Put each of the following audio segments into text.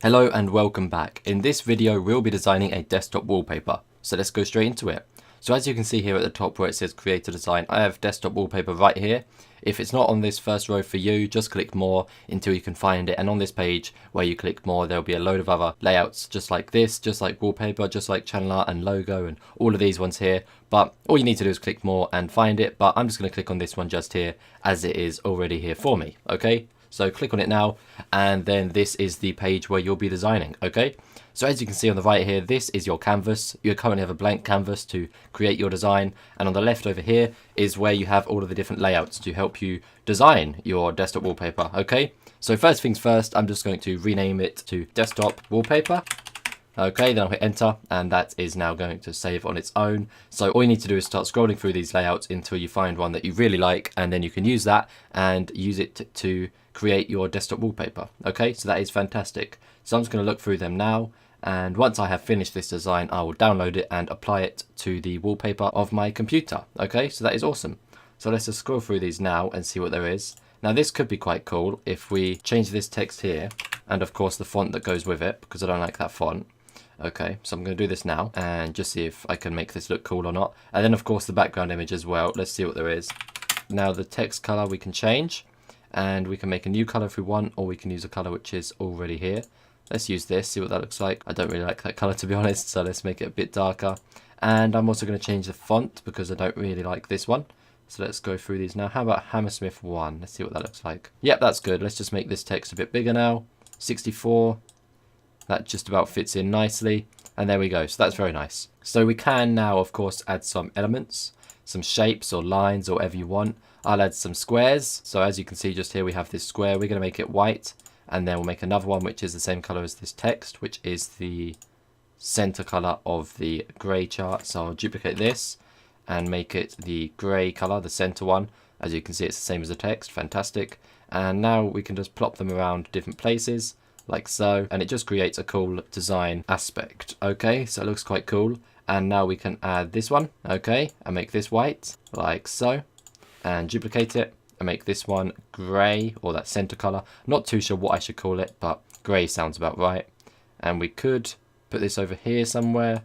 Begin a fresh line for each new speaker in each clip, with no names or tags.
Hello and welcome back. In this video we'll be designing a desktop wallpaper, so let's go straight into it. So as you can see here at the top where it says create a design, I have desktop wallpaper right here. If it's not on this first row for you, just click more until you can find it, and on this page where you click more there'll be a load of other layouts just like this, just like wallpaper, just like channel art and logo and all of these ones here, but all you need to do is click more and find it. But I'm just going to click on this one just here as it is already here for me. Okay, so click on it now, and then this is the page where you'll be designing. Okay, so as you can see on the right here, this is your canvas. You currently have a blank canvas to create your design, and on the left over here is where you have all of the different layouts to help you design your desktop wallpaper. Okay, so first things first, I'm just going to rename it to desktop wallpaper. Okay, then I'll hit enter, and that is now going to save on its own. So all you need to do is start scrolling through these layouts until you find one that you really like, and then you can use that and use it to create your desktop wallpaper. Okay, so that is fantastic. So I'm just going to look through them now, and once I have finished this design I will download it and apply it to the wallpaper of my computer. Okay, so that is awesome. So let's just scroll through these now and see what there is. Now this could be quite cool if we change this text here, and of course the font that goes with it, because I don't like that font. Okay, so I'm going to do this now and just see if I can make this look cool or not. And then of course the background image as well. Let's see what there is. Now the text color we can change, and we can make a new color if we want, or we can use a color which is already here. Let's use this, see what that looks like. I don't really like that color to be honest, so let's make it a bit darker. And I'm also going to change the font because I don't really like this one. So let's go through these now. How about Hammersmith 1? Let's see what that looks like. Yep, that's good. Let's just make this text a bit bigger now. 64. That just about fits in nicely, and there we go. So that's very nice. So we can now of course add some elements, some shapes or lines or whatever you want. I'll add some squares. So as you can see just here we have this square. We're going to make it white, and then we'll make another one which is the same color as this text, which is the center color of the gray chart. So I'll duplicate this and make it the gray color, the center one. As you can see it's the same as the text. Fantastic. And now we can just plop them around different places like so, and it just creates a cool design aspect. Okay, so it looks quite cool. And now we can add this one, okay, and make this white like so, and duplicate it and make this one grey, or that center color. Not too sure what I should call it, but grey sounds about right. And we could put this over here somewhere,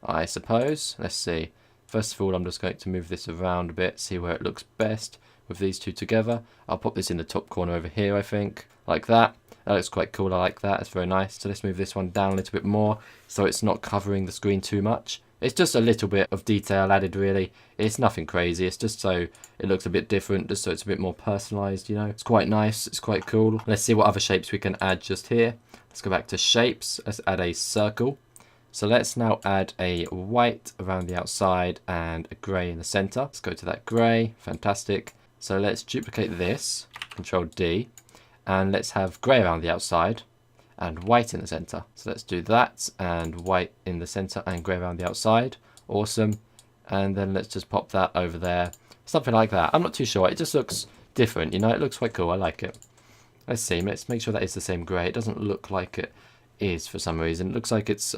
I suppose. Let's see. First of all, I'm just going to move this around a bit, see where it looks best with these two together. I'll pop this in the top corner over here, I think, like that. That looks quite cool. I like that. It's very nice. So let's move this one down a little bit more so it's not covering the screen too much. It's just a little bit of detail added really. It's nothing crazy. It's just so it looks a bit different, just so it's a bit more personalized, you know. It's quite nice. It's quite cool. Let's see what other shapes we can add just here. Let's go back to shapes. Let's add a circle. So let's now add a white around the outside and a grey in the center. Let's go to that grey. Fantastic. So let's duplicate this. Control D. And let's have grey around the outside and white in the center. So let's do that, and white in the center and grey around the outside. Awesome. And then let's just pop that over there. Something like that. I'm not too sure. It just looks different, you know. It looks quite cool. I like it. Let's see. Let's make sure that is the same grey. It doesn't look like it is for some reason. It looks like it's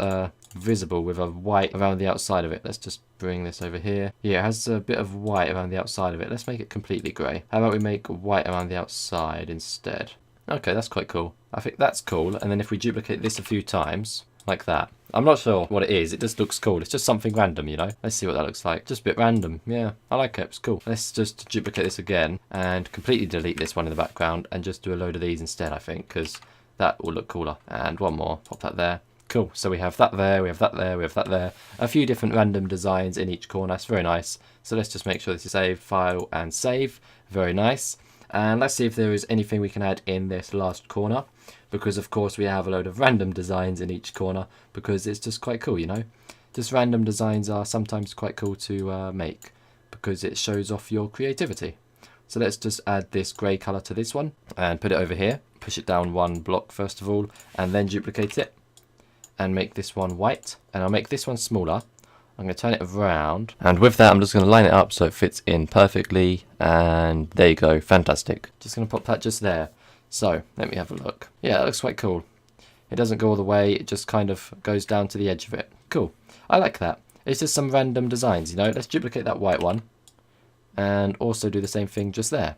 visible with a white around the outside of it. Let's just bring this over here. Yeah, it has a bit of white around the outside of it. Let's make it completely grey. How about we make white around the outside instead? Okay, that's quite cool. I think that's cool. And then if we duplicate this a few times, like that. I'm not sure what it is. It just looks cool. It's just something random, you know. Let's see what that looks like. Just a bit random. Yeah, I like it. It's cool. Let's just duplicate this again and completely delete this one in the background and just do a load of these instead, I think, because that will look cooler. And one more. Pop that there. Cool. So we have that there, we have that there, we have that there. A few different random designs in each corner. It's very nice. So let's just make sure this is save, file, and save. Very nice. And let's see if there is anything we can add in this last corner, because of course we have a load of random designs in each corner, because it's just quite cool, you know. Just random designs are sometimes quite cool to make, because it shows off your creativity. So let's just add this grey colour to this one and put it over here. Push it down one block first of all, and then duplicate it and make this one white. And I'll make this one smaller. I'm going to turn it around, and with that I'm just going to line it up so it fits in perfectly, and there you go. Fantastic. Just going to pop that just there. So let me have a look. Yeah, that looks quite cool. It doesn't go all the way, it just kind of goes down to the edge of it. Cool. I like that. It's just some random designs, you know. Let's duplicate that white one and also do the same thing just there.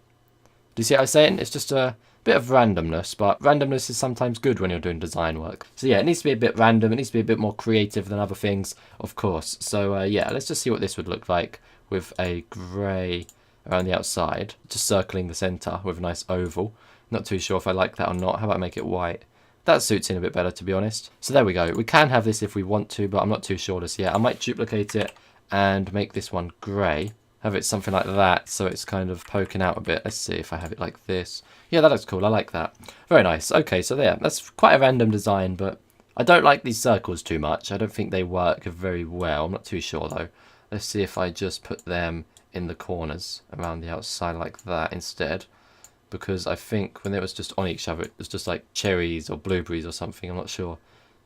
Do you see what I'm saying? It's just a bit of randomness, but randomness is sometimes good when you're doing design work. So yeah, it needs to be a bit random. It needs to be a bit more creative than other things, of course. So yeah, let's just see what this would look like with a grey around the outside, just circling the centre with a nice oval. Not too sure if I like that or not. How about I make it white? That suits in a bit better, to be honest. So there we go. We can have this if we want to, but I'm not too sure just yet. I might duplicate it and make this one grey. Have it something like that, so it's kind of poking out a bit. Let's see if I have it like this. Yeah, that looks cool. I like that. Very nice. Okay, so there. That's quite a random design, but I don't like these circles too much. I don't think they work very well. I'm not too sure, though. Let's see if I just put them in the corners around the outside like that instead. Because I think when it was just on each other, it was just like cherries or blueberries or something. I'm not sure.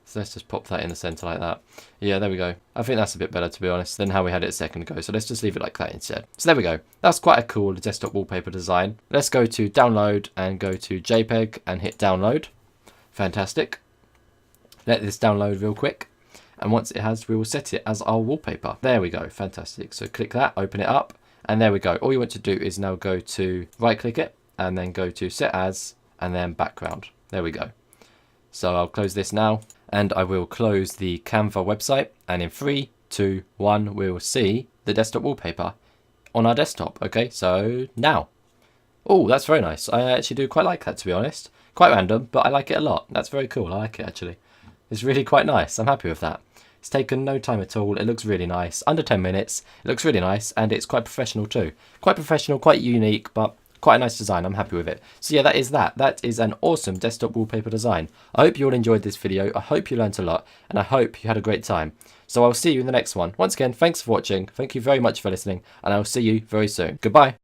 So let's just pop that in the centre like that. Yeah, there we go. I think that's a bit better, to be honest, than how we had it a second ago. So let's just leave it like that instead. So there we go. That's quite a cool desktop wallpaper design. Let's go to download and go to JPEG and hit download. Fantastic. Let this download real quick. And once it has, we will set it as our wallpaper. There we go. Fantastic. So click that, open it up, and there we go. All you want to do is now go to right-click it, and then go to set as, and then background. There we go. So I'll close this now, and I will close the Canva website, and in 3, 2, 1, we will see the desktop wallpaper on our desktop. Okay, so now. Oh, that's very nice. I actually do quite like that, to be honest. Quite random, but I like it a lot. That's very cool. I like it, actually. It's really quite nice. I'm happy with that. It's taken no time at all. It looks really nice. Under 10 minutes. It looks really nice, and it's quite professional too. Quite professional, quite unique, but quite a nice design. I'm happy with it. So yeah, that is that. That is an awesome desktop wallpaper design. I hope you all enjoyed this video. I hope you learnt a lot, and I hope you had a great time. So I'll see you in the next one. Once again, thanks for watching. Thank you very much for listening, and I'll see you very soon. Goodbye.